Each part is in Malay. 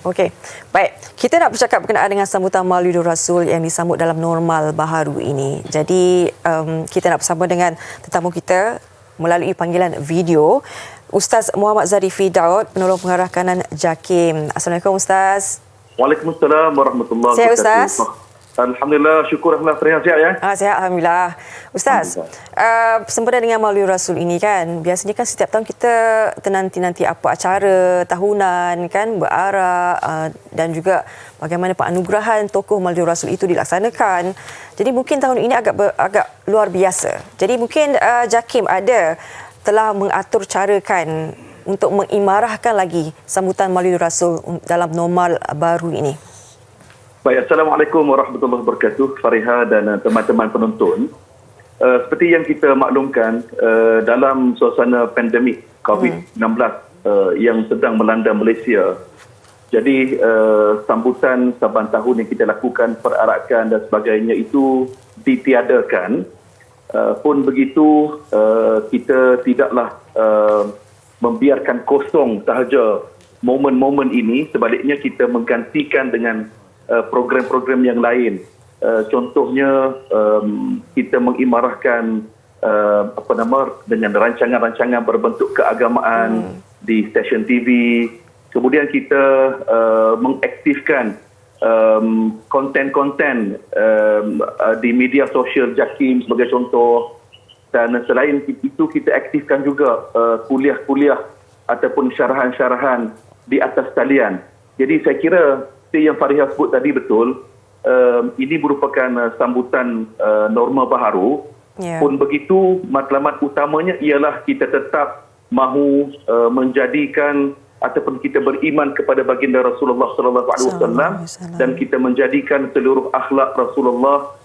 Okey, baik. Kita nak bercakap berkenaan dengan sambutan Maulidur Rasul yang disambut dalam normal baharu ini. Jadi, kita nak bersama dengan tetamu kita melalui panggilan video, Ustaz Muhammad Zarifi Daud, penolong pengarah kanan JAKIM. Assalamualaikum Ustaz. Waalaikumsalam warahmatullahi wabarakatuh. Sihat Ustaz? Alhamdulillah, syukur Alhamdulillah. Farihah sihat ya? Sihat Alhamdulillah. Ustaz, sempena dengan Maulid Rasul ini kan, biasanya kan setiap tahun kita tenanti-nanti apa acara tahunan kan, berarak dan juga bagaimana penganugerahan tokoh Maulid Rasul itu dilaksanakan. Jadi mungkin tahun ini agak luar biasa. Jadi mungkin JAKIM telah mengatur cara kan untuk mengimarahkan lagi sambutan Maulid Rasul dalam normal baru ini. Baik, Assalamualaikum warahmatullahi wabarakatuh, Farihah dan teman-teman penonton. Seperti yang kita maklumkan, dalam suasana pandemik COVID-19 yang sedang melanda Malaysia, jadi sambutan saban tahun yang kita lakukan, perarakan dan sebagainya itu ditiadakan. Pun begitu, kita tidaklah membiarkan kosong sahaja momen-momen ini, sebaliknya kita menggantikan dengan program-program yang lain. Contohnya kita mengimarahkan dengan rancangan-rancangan berbentuk keagamaan di stesen TV. Kemudian kita mengaktifkan konten-konten di media sosial JAKIM sebagai contoh. Dan selain itu kita aktifkan juga kuliah-kuliah ataupun syarahan-syarahan di atas talian. Jadi saya kira seperti yang Farihah sebut tadi betul, ini merupakan sambutan norma baharu. Pun begitu, matlamat utamanya ialah kita tetap mahu menjadikan ataupun kita beriman kepada baginda Rasulullah SAW dan kita menjadikan seluruh akhlak Rasulullah,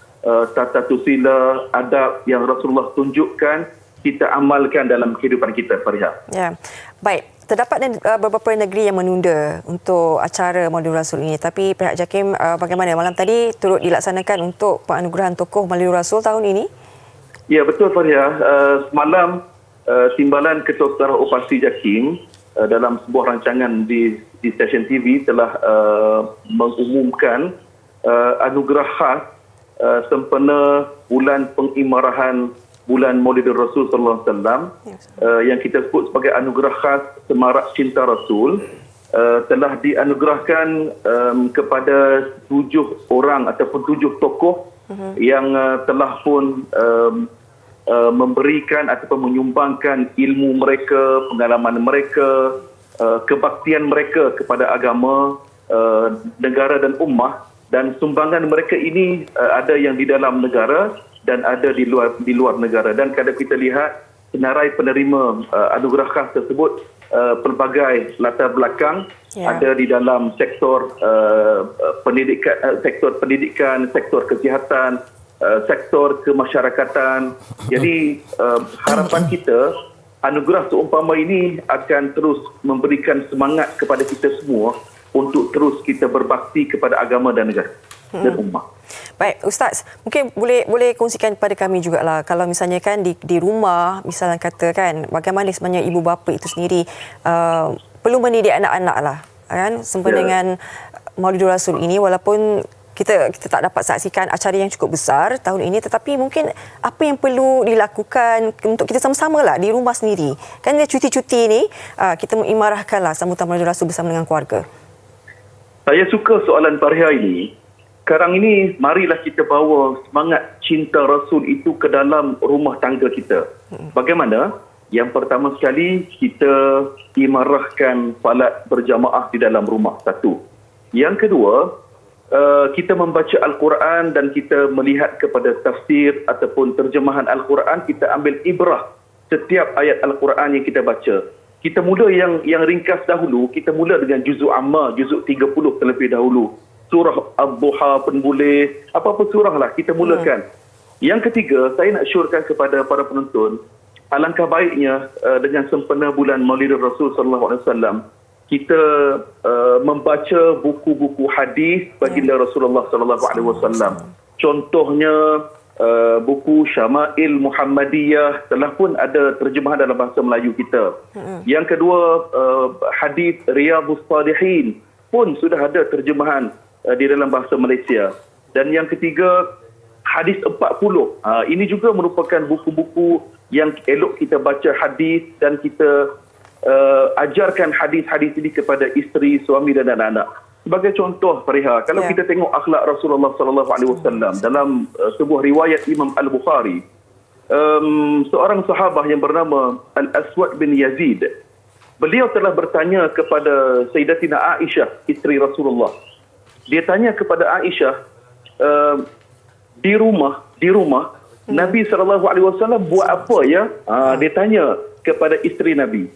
tata tusila, adab yang Rasulullah tunjukkan, kita amalkan dalam kehidupan kita, Farihah. Ya, baik. Terdapat beberapa negeri yang menunda untuk acara Maulid Rasul ini. Tapi pihak JAKIM bagaimana? Malam tadi turut dilaksanakan untuk penganugerahan tokoh Maulid Rasul tahun ini? Ya, betul Farihah. Semalam Timbalan Ketua Ketara Operasi JAKIM dalam sebuah rancangan di stesen TV telah mengumumkan anugerah khas sempena bulan pengimarahan bulan Maulidur Rasul sallallahu alaihi wasallam yang kita sebut sebagai anugerah khas Semarak Cinta Rasul, telah dianugerahkan kepada 7 orang ataupun 7 tokoh yang telah pun memberikan ataupun menyumbangkan ilmu mereka, pengalaman mereka, kebaktian mereka kepada agama, negara dan ummah. Dan sumbangan mereka ini ada yang di dalam negara dan ada di luar negara. Dan kalau kita lihat senarai penerima anugerah khas tersebut pelbagai latar belakang, ada di dalam sektor pendidikan, sektor kesihatan, sektor kemasyarakatan. Jadi harapan kita anugerah seumpama ini akan terus memberikan semangat kepada kita semua untuk terus kita berbakti kepada agama dan negara dan ummah. Baik, Ustaz, mungkin boleh kongsikan kepada kami jugalah, kalau misalnya kan di rumah, misalnya kata kan, bagaimana sebenarnya ibu bapa itu sendiri perlu mendidik anak-anak lah, kan, sempena dengan Maulidur Rasul ini, walaupun kita tak dapat saksikan acara yang cukup besar tahun ini, tetapi mungkin apa yang perlu dilakukan untuk kita sama-sama lah di rumah sendiri. Kan dia cuti-cuti ni, kita mengimarahkanlah sambutan Maulidur Rasul bersama dengan keluarga. Saya suka soalan Farihah ini. Sekarang ini, marilah kita bawa semangat cinta Rasul itu ke dalam rumah tangga kita. Bagaimana? Yang pertama sekali, kita imarahkan salat berjamaah di dalam rumah, satu. Yang kedua, kita membaca Al-Quran dan kita melihat kepada tafsir ataupun terjemahan Al-Quran, kita ambil ibrah setiap ayat Al-Quran yang kita baca. Kita mula yang ringkas dahulu, kita mula dengan juzuk amma, juzuk 30 terlebih dahulu. Surah Ad-Duha pun boleh, apa-apa surah lah kita mulakan. Yang ketiga, saya nak syorkan kepada para penonton, alangkah baiknya dengan sempena bulan Maulidur Rasul sallallahu alaihi wasallam, kita membaca buku-buku hadis baginda Rasulullah sallallahu alaihi wasallam. Contohnya buku Syama'il Muhammadiyah telah pun ada terjemahan dalam bahasa Melayu kita. Yang kedua, hadis Riyadhus Salihin pun sudah ada terjemahan di dalam bahasa Malaysia. Dan yang ketiga, hadis 40. Ini juga merupakan buku-buku yang elok kita baca hadis dan kita ajarkan hadis-hadis ini kepada isteri, suami dan anak-anak. Sebagai contoh, Fariha, kalau kita tengok akhlak Rasulullah sallallahu alaihi wasallam dalam sebuah riwayat Imam Al-Bukhari, seorang sahabah yang bernama Al-Aswad bin Yazid, beliau telah bertanya kepada Sayyidatina Aisyah, isteri Rasulullah. Dia tanya kepada Aisyah, di rumah Nabi sallallahu alaihi wasallam buat apa ya? Dia tanya kepada isteri Nabi.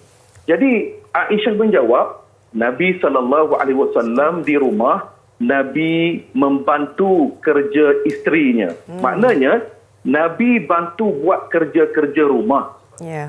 Jadi Aisyah menjawab, Nabi sallallahu alaihi wasallam di rumah, Nabi membantu kerja isterinya. Maknanya Nabi bantu buat kerja-kerja rumah.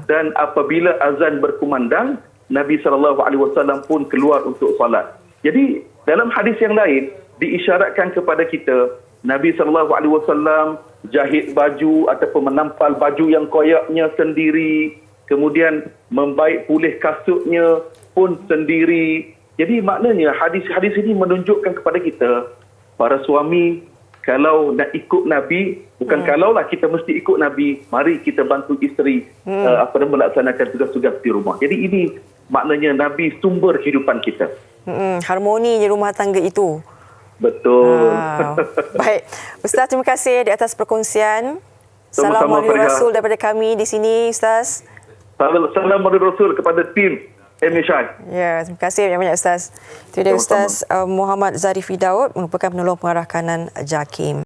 Dan apabila azan berkumandang, Nabi sallallahu alaihi wasallam pun keluar untuk solat. Jadi dalam hadis yang lain diisyaratkan kepada kita, Nabi sallallahu alaihi wasallam jahit baju ataupun menampal baju yang koyaknya sendiri, kemudian membaik pulih kasutnya pun sendiri. Jadi maknanya hadis-hadis ini menunjukkan kepada kita, para suami, kalau nak ikut Nabi, bukan kalaulah kita mesti ikut Nabi, mari kita bantu isteri melaksanakan tugas-tugas di rumah. Jadi ini maknanya Nabi sumber kehidupan kita. Harmoni di rumah tangga itu. Betul. Baik. Ustaz, terima kasih di atas perkongsian. Salam Sama-sama, Maulid Fariha. Rasul daripada kami di sini, Ustaz. Salam Maulid Rasul kepada tim MSI. Ya, terima kasih banyak-banyak, Ustaz. Itu dia Sama-sama. Ustaz Muhammad Zarifi Daud, merupakan penolong pengarah kanan JAKIM.